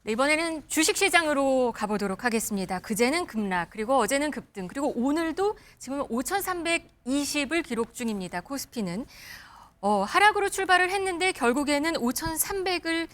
네, 이번에는 주식시장으로 가보도록 하겠습니다. 그제는 급락, 그리고 어제는 급등, 그리고 오늘도 지금 5,320을 기록 중입니다. 코스피는 하락으로 출발을 했는데 결국에는 5,300을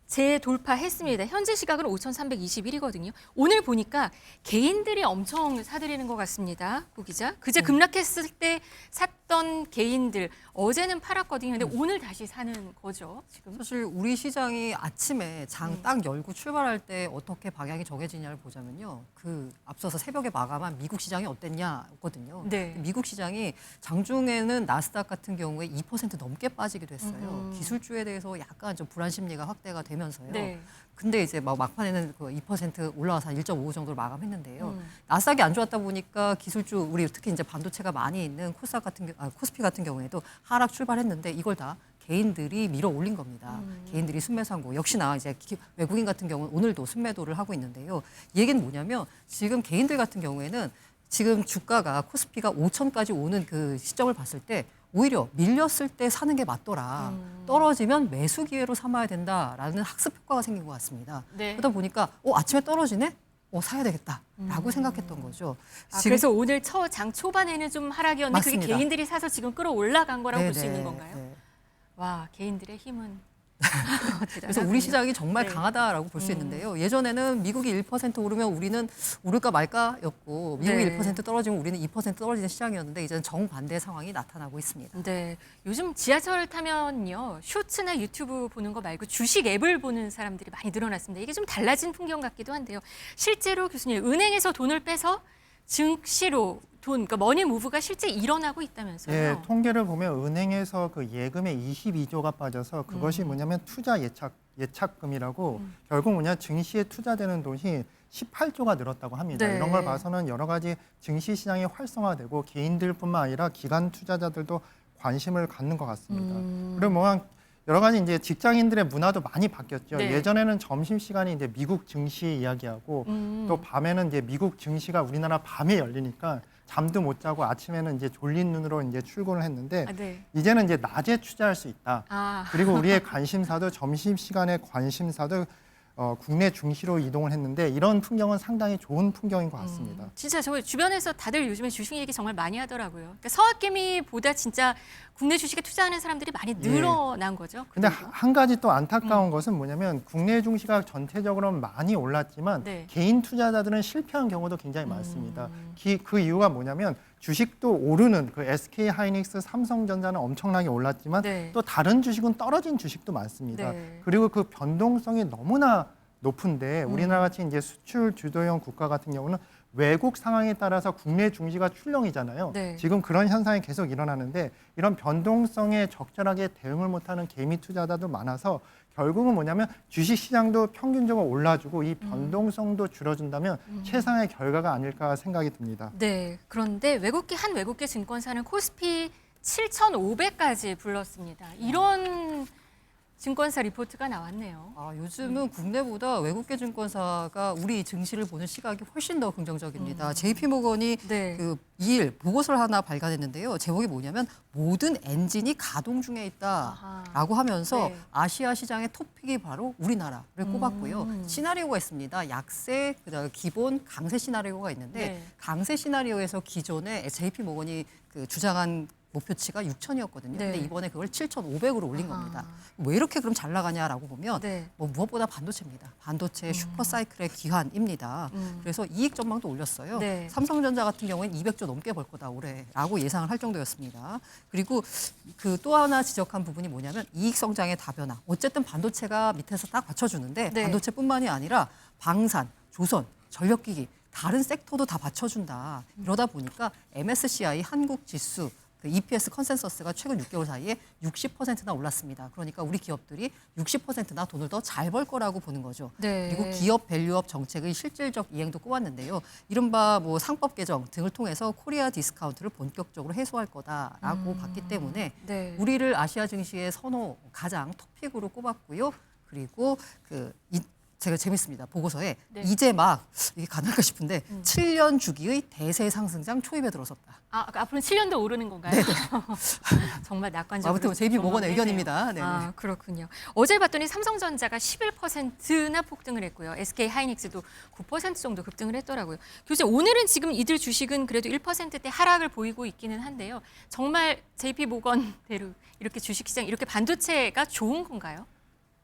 재돌파했습니다. 현재 시각은 5,321이거든요. 오늘 보니까 개인들이 엄청 사들이는 것 같습니다. 구 기자. 그제 급락했을 때 샀던 개인들 어제는 팔았거든요. 근데 오늘 다시 사는 거죠. 지금. 사실 우리 시장이 아침에 장 딱 열고 출발할 때 어떻게 방향이 정해지냐를 보자면요. 그 앞서서 새벽에 마감한 미국 시장이 어땠냐거든요. 네. 미국 시장이 장중에는 나스닥 같은 경우에 2% 넘게 빠지기도 했어요. 기술주에 대해서 약간 좀 불안 심리가 확대가 되면서요. 네. 근데 이제 막판에는 그 2% 올라와서 한 1.5 정도로 마감했는데요. 나스닥이 안 좋았다 보니까 기술주 우리 특히 이제 반도체가 많이 있는 코스피 같은 경우에도 하락 출발했는데 이걸 다 개인들이 밀어 올린 겁니다. 개인들이 순매수한 거. 역시나 이제 외국인 같은 경우는 오늘도 순매도를 하고 있는데요. 이 얘기는 뭐냐면 지금 개인들 같은 경우에는 지금 주가가 코스피가 5천까지 오는 그 시점을 봤을 때 오히려 밀렸을 때 사는 게 맞더라. 떨어지면 매수 기회로 삼아야 된다라는 학습 효과가 생긴 것 같습니다. 네. 그러다 보니까 아침에 떨어지네? 사야 되겠다라고 생각했던 거죠. 그래서 오늘 장 초반에는 좀 하락이었는데 맞습니다. 그게 개인들이 사서 지금 끌어올라간 거라고 볼 수 있는 네네. 건가요? 네. 와, 개인들의 힘은 그래서 우리 시장이 정말 네. 강하다라고 볼 수 있는데요. 예전에는 미국이 1% 오르면 우리는 오를까 말까였고 미국이 네. 1% 떨어지면 우리는 2% 떨어지는 시장이었는데 이제는 정반대 상황이 나타나고 있습니다. 네, 요즘 지하철 타면요 쇼츠나 유튜브 보는 거 말고 주식 앱을 보는 사람들이 많이 늘어났습니다. 이게 좀 달라진 풍경 같기도 한데요. 실제로 교수님 은행에서 돈을 빼서 증시로 그러니까 머니 무브가 실제 일어나고 있다면서요? 예, 통계를 보면 은행에서 그 예금에 22조가 빠져서 그것이 뭐냐면 투자 예탁금이라고 결국 뭐냐 증시에 투자되는 돈이 18조가 늘었다고 합니다. 네. 이런 걸 봐서는 여러 가지 증시 시장이 활성화되고 개인들뿐만 아니라 기관 투자자들도 관심을 갖는 것 같습니다. 그리고 뭐 여러 가지 이제 직장인들의 문화도 많이 바뀌었죠. 네. 예전에는 점심 시간에 이제 미국 증시 이야기하고 또 밤에는 이제 미국 증시가 우리나라 밤에 열리니까 잠도 못 자고 아침에는 이제 졸린 눈으로 이제 출근을 했는데 네. 이제는 이제 낮에 투자할 수 있다. 아, 그리고 우리의 관심사도 점심 시간에 관심사도 국내 증시로 이동을 했는데 이런 풍경은 상당히 좋은 풍경인 것 같습니다. 진짜 저 주변에서 다들 요즘에 주식 얘기 정말 많이 하더라고요. 그러니까 서학개미보다 진짜 국내 주식에 투자하는 사람들이 많이 늘어난 거죠. 근데 그리고. 한 가지 또 안타까운 것은 뭐냐면 국내 증시가 전체적으로는 많이 올랐지만 네. 개인 투자자들은 실패한 경우도 굉장히 많습니다. 그 이유가 뭐냐면 주식도 오르는 그 SK 하이닉스, 삼성전자는 엄청나게 올랐지만 네. 또 다른 주식은 떨어진 주식도 많습니다. 네. 그리고 그 변동성이 너무나 높은데 우리나라 같이 이제 수출 주도형 국가 같은 경우는 외국 상황에 따라서 국내 증시가 출렁이잖아요. 네. 지금 그런 현상이 계속 일어나는데 이런 변동성에 적절하게 대응을 못하는 개미 투자자도 많아서 결국은 뭐냐면 주식 시장도 평균적으로 올라주고 이 변동성도 줄어준다면 최상의 결과가 아닐까 생각이 듭니다. 네, 그런데 한 외국계 증권사는 코스피 7,500까지 불렀습니다. 이런 증권사 리포트가 나왔네요. 요즘은 국내보다 외국계 증권사가 우리 증시를 보는 시각이 훨씬 더 긍정적입니다. JP모건이 네. 그 2일 보고서를 하나 발간했는데요. 제목이 뭐냐면 모든 엔진이 가동 중에 있다라고 하면서 네. 아시아 시장의 톱픽이 바로 우리나라를 꼽았고요. 시나리오가 있습니다. 약세, 그다음에 기본, 강세 시나리오가 있는데 네. 강세 시나리오에서 기존에 JP모건이 그 주장한 목표치가 6,000이었거든요. 네. 근데 이번에 그걸 7,500으로 올린 겁니다. 왜 이렇게 그럼 잘 나가냐라고 보면 네. 뭐 무엇보다 반도체입니다. 반도체 슈퍼사이클의 귀환입니다. 그래서 이익 전망도 올렸어요. 네. 삼성전자 같은 경우에는 200조 넘게 벌 거다 올해라고 예상을 할 정도였습니다. 그리고 그 또 하나 지적한 부분이 뭐냐면 이익 성장의 다변화. 어쨌든 반도체가 밑에서 딱 받쳐주는데 네. 반도체뿐만이 아니라 방산, 조선, 전력기기 다른 섹터도 다 받쳐준다. 이러다 보니까 MSCI 한국 지수 그 EPS 컨센서스가 최근 6개월 사이에 60%나 올랐습니다. 그러니까 우리 기업들이 60%나 돈을 더 잘 벌 거라고 보는 거죠. 네. 그리고 기업 밸류업 정책의 실질적 이행도 꼽았는데요. 이른바 뭐 상법 개정 등을 통해서 코리아 디스카운트를 본격적으로 해소할 거다라고 봤기 때문에 네. 우리를 아시아 증시의 가장 토픽으로 꼽았고요. 그리고 제가 재밌습니다. 보고서에 네. 이제 막 이게 가능할까 싶은데 7년 주기의 대세 상승장 초입에 들어섰다. 앞으로 7년도 오르는 건가요? 정말 낙관적으로. 아무튼 JP 모건의 의견입니다. 네네. 그렇군요. 어제 봤더니 삼성전자가 11%나 폭등을 했고요. SK 하이닉스도 9% 정도 급등을 했더라고요. 교수님, 오늘은 지금 이들 주식은 그래도 1%대 하락을 보이고 있기는 한데요. 정말 JP 모건대로 이렇게 주식시장, 이렇게 반도체가 좋은 건가요?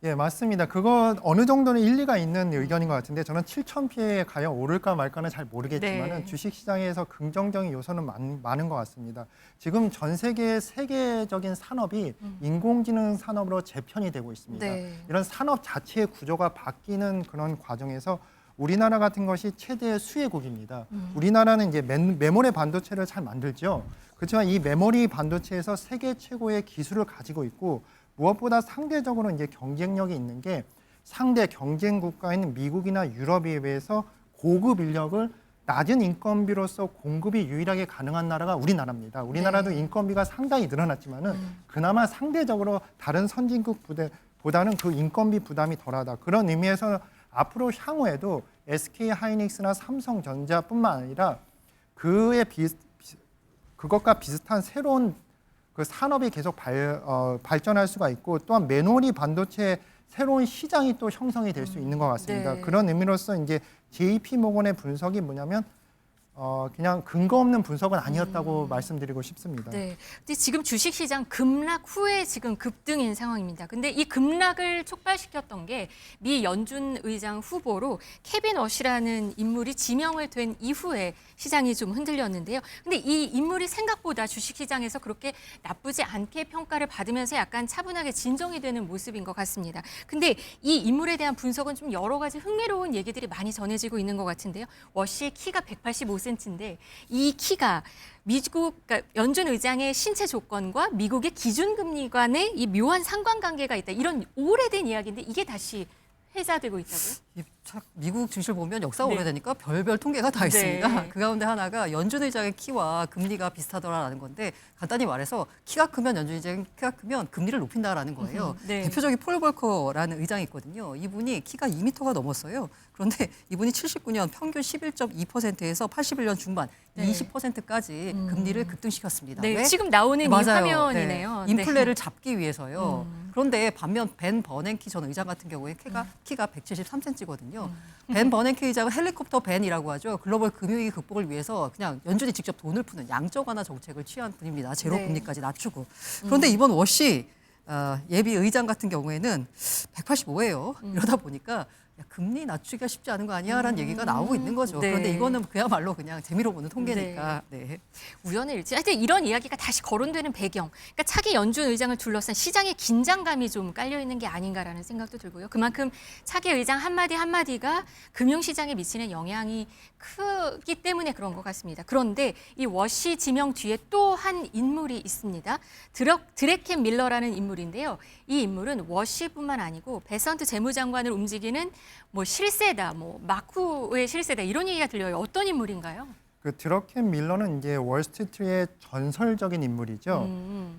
예, 맞습니다. 그거 어느 정도는 일리가 있는 의견인 것 같은데 저는 7,000피에 과연 오를까 말까는 잘 모르겠지만 네. 주식시장에서 긍정적인 요소는 많은 것 같습니다. 지금 전 세계의 세계적인 산업이 인공지능 산업으로 재편이 되고 있습니다. 네. 이런 산업 자체의 구조가 바뀌는 그런 과정에서 우리나라 같은 것이 최대의 수혜국입니다. 우리나라는 이제 메모리 반도체를 잘 만들죠. 그렇지만 이 메모리 반도체에서 세계 최고의 기술을 가지고 있고 무엇보다 상대적으로 이제 경쟁력이 있는 게 상대 경쟁 국가인 미국이나 유럽에 비해서 고급 인력을 낮은 인건비로서 공급이 유일하게 가능한 나라가 우리나라입니다. 우리나라도 네. 인건비가 상당히 늘어났지만은 그나마 상대적으로 다른 선진국 보다는 그 인건비 부담이 덜하다. 그런 의미에서 앞으로 향후에도 SK 하이닉스나 삼성전자뿐만 아니라 그것과 비슷한 새로운 그 산업이 계속 발전할 수가 있고 또한 메모리 반도체 새로운 시장이 또 형성이 될 수 있는 것 같습니다. 네. 그런 의미로서 이제 JP 모건의 분석이 뭐냐면 그냥 근거 없는 분석은 아니었다고 말씀드리고 싶습니다. 네. 근데 지금 주식시장 급락 후에 지금 급등인 상황입니다. 근데 이 급락을 촉발시켰던 게 미 연준 의장 후보로 케빈 워시라는 인물이 지명을 된 이후에 시장이 좀 흔들렸는데요. 근데 이 인물이 생각보다 주식시장에서 그렇게 나쁘지 않게 평가를 받으면서 약간 차분하게 진정이 되는 모습인 것 같습니다. 근데 이 인물에 대한 분석은 좀 여러 가지 흥미로운 얘기들이 많이 전해지고 있는 것 같은데요. 워시의 키가 185cm인데 이 키가 그러니까 연준 의장의 신체 조건과 미국의 기준금리 간의 이 묘한 상관관계가 있다. 이런 오래된 이야기인데 이게 다시 회자되고 있다고요? 미국 증시를 보면 역사가 네. 오래되니까 별별 통계가 다 있습니다. 네. 그 가운데 하나가 연준 의장의 키와 금리가 비슷하더라라는 건데 간단히 말해서 키가 크면 연준 의장이 키가 크면 금리를 높인다라는 거예요. 네. 대표적인 폴 볼커라는 의장이 있거든요. 이분이 키가 2m가 넘었어요. 그런데 이분이 79년 평균 11.2%에서 81년 중반 네. 20%까지 금리를 급등시켰습니다. 네, 왜? 지금 나오는 이 맞아요. 화면이네요. 네. 인플레를 잡기 위해서요. 음. 그런데 반면 벤 버냉키 전 의장 같은 경우에 키가 173cm거든요. 벤 버냉키 의장은 헬리콥터 벤이라고 하죠. 글로벌 금융위기 극복을 위해서 그냥 연준이 직접 돈을 푸는 양적 완화 정책을 취한 분입니다. 제로 네. 금리까지 낮추고. 그런데 이번 워시 예비 의장 같은 경우에는 185예요. 이러다 보니까 야, 금리 낮추기가 쉽지 않은 거 아니야라는 얘기가 나오고 있는 거죠. 네. 그런데 이거는 그야말로 그냥 재미로 보는 통계니까. 네. 우연의 일치. 하여튼 이런 이야기가 다시 거론되는 배경. 그러니까 차기 연준 의장을 둘러싼 시장의 긴장감이 좀 깔려 있는 게 아닌가라는 생각도 들고요. 그만큼 차기 의장 한마디 한마디가 금융시장에 미치는 영향이 크기 때문에 그런 것 같습니다. 그런데 이 워시 지명 뒤에 또 한 인물이 있습니다. 드래켄 밀러라는 인물인데요. 이 인물은 워시뿐만 아니고 베선트 재무장관을 움직이는 뭐 실세다, 뭐 마쿠의 실세다 이런 얘기가 들려요. 어떤 인물인가요? 그 드러켄 밀러는 이제 월스트리트의 전설적인 인물이죠.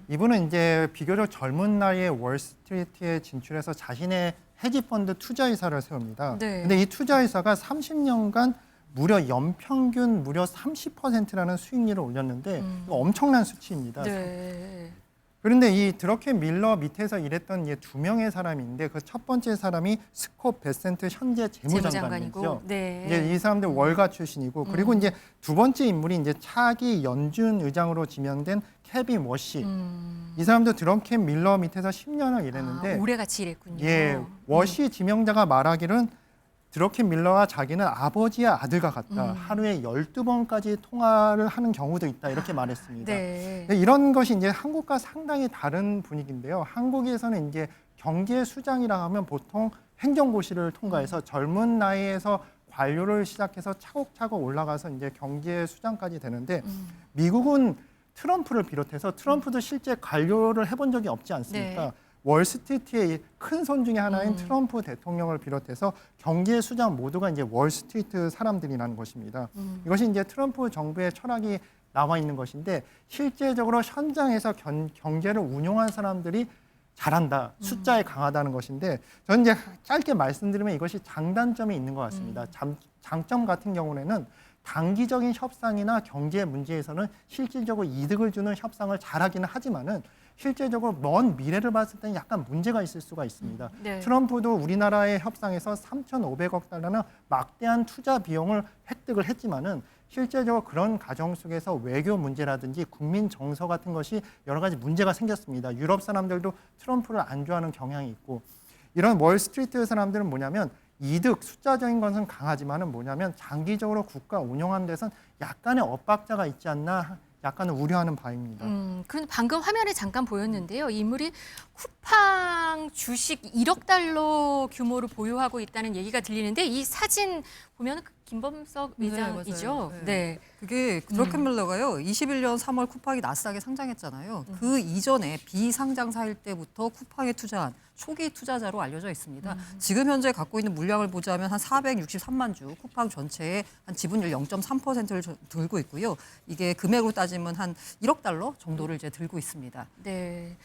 이분은 이제 비교적 젊은 나이에 월스트리트에 진출해서 자신의 헤지펀드 투자회사를 세웁니다. 네. 근데 이 투자회사가 30년간 무려 연평균 무려 30%라는 수익률을 올렸는데 이거 엄청난 수치입니다. 네. 그런데 이 드러켄 밀러 밑에서 일했던 이제 두 명의 사람이 있는데 그 첫 번째 사람이 스콧 베센트 현재 재무장관이죠. 네. 이제 이 사람들 월가 출신이고 그리고 이제 두 번째 인물이 이제 차기 연준 의장으로 지명된 케빈 워시. 이 사람도 드러켄 밀러 밑에서 10년을 일했는데 오래 같이 일했군요. 예, 워시 지명자가 말하기로는 드러켄 밀러와 자기는 아버지와 아들과 같다. 하루에 12번까지 통화를 하는 경우도 있다. 이렇게 말했습니다. 네. 이런 것이 이제 한국과 상당히 다른 분위기인데요. 한국에서는 이제 경제수장이라 하면 보통 행정고시를 통과해서 젊은 나이에서 관료를 시작해서 차곡차곡 올라가서 이제 경제수장까지 되는데 미국은 트럼프를 비롯해서 트럼프도 실제 관료를 해본 적이 없지 않습니까? 네. 월스트리트의 큰 손 중에 하나인 트럼프 대통령을 비롯해서 경제수장 모두가 이제 월스트리트 사람들이라는 것입니다. 이것이 이제 트럼프 정부의 철학이 나와 있는 것인데 실제적으로 현장에서 경제를 운용한 사람들이 잘한다, 숫자에 강하다는 것인데 저는 이제 짧게 말씀드리면 이것이 장단점이 있는 것 같습니다. 장점 같은 경우에는 단기적인 협상이나 경제 문제에서는 실질적으로 이득을 주는 협상을 잘하기는 하지만은 실제적으로 먼 미래를 봤을 때는 약간 문제가 있을 수가 있습니다. 네. 트럼프도 우리나라의 협상에서 3,500억 달러나 막대한 투자 비용을 획득을 했지만은 실제적으로 그런 과정 속에서 외교 문제라든지 국민 정서 같은 것이 여러 가지 문제가 생겼습니다. 유럽 사람들도 트럼프를 안 좋아하는 경향이 있고 이런 월스트리트 사람들은 뭐냐면 이득, 숫자적인 것은 강하지만은 뭐냐면 장기적으로 국가 운영하는 데선 약간의 엇박자가 있지 않나 약간은 우려하는 바입니다. 그 방금 화면에 잠깐 보였는데요. 이 인물이 쿠팡 주식 1억 달러 규모로 보유하고 있다는 얘기가 들리는데 이 사진 보면 김범석 네, 회장이죠. 맞아요. 네. 그게 드러켄밀러가요. 21년 3월 쿠팡이 나스닥에 상장했잖아요. 그 이전에 비상장사일 때부터 쿠팡에 투자한 초기 투자자로 알려져 있습니다. 지금 현재 갖고 있는 물량을 보자면 한 463만 주, 쿠팡 전체의 한 지분율 0.3%를 들고 있고요. 이게 금액으로 따지면 한 1억 달러 정도를 이제 들고 있습니다. 네.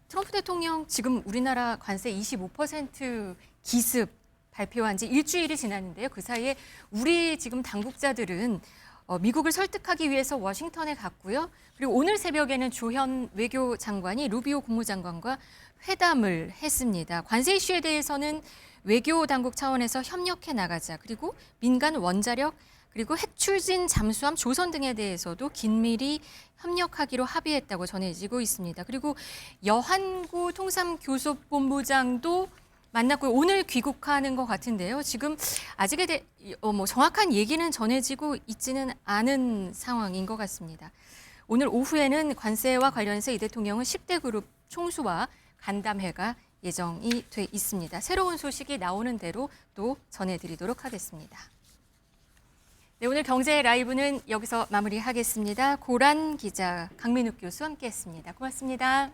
트럼프 대통령 지금 우리나라 관세 25% 기습 발표한 지 일주일이 지났는데요. 그 사이에 우리 지금 당국자들은 미국을 설득하기 위해서 워싱턴에 갔고요. 그리고 오늘 새벽에는 조현 외교장관이 루비오 국무장관과 회담을 했습니다. 관세 이슈에 대해서는 외교 당국 차원에서 협력해 나가자. 그리고 민간 원자력 그리고 핵 추진 잠수함 조선 등에 대해서도 긴밀히 협력하기로 합의했다고 전해지고 있습니다. 그리고 여한구 통상교섭본부장도 만났고요. 오늘 귀국하는 것 같은데요. 지금 아직에 뭐 정확한 얘기는 전해지고 있지는 않은 상황인 것 같습니다. 오늘 오후에는 관세와 관련해서 이 대통령은 10대 그룹 총수와 간담회가 예정이 돼 있습니다. 새로운 소식이 나오는 대로 또 전해드리도록 하겠습니다. 네, 오늘 경제 라이브는 여기서 마무리하겠습니다. 고란 기자, 강민욱 교수 함께했습니다. 고맙습니다.